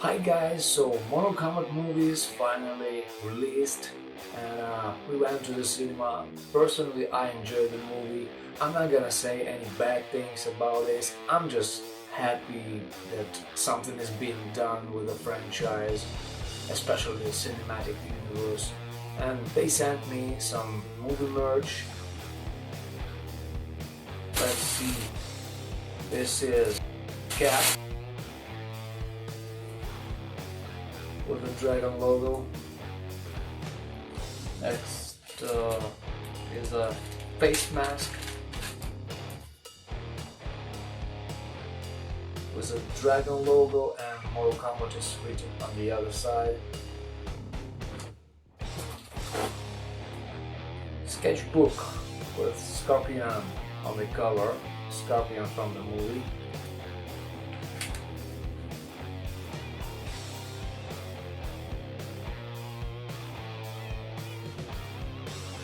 Hi guys, so Mortal Kombat movies finally released and we went to the cinema. Personally, I enjoyed the movie. I'm not gonna say any bad things about this. I'm just happy that something is being done with the franchise, especially the cinematic universe. And they sent me some movie merch. Let's see. This is cap with the dragon logo. Next is a face mask with a dragon logo and Mortal Kombat is written on the other side. Sketchbook with Scorpion on the cover, Scorpion from the movie.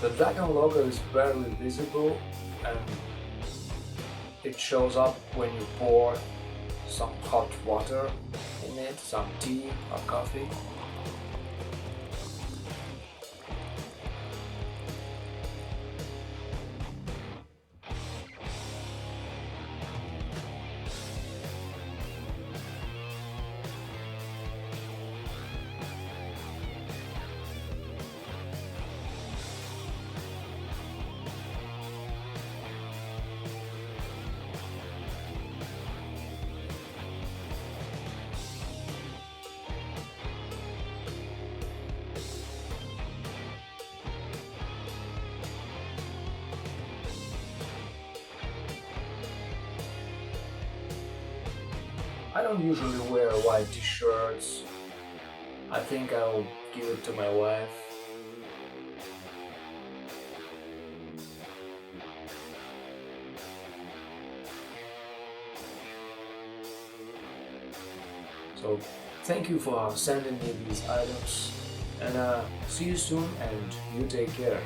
The dragon logo is barely visible and it shows up when you pour some hot water in it, some tea or coffee. I don't usually wear white t-shirts. I think I'll give it to my wife. So thank you for sending me these items and see you soon and you take care.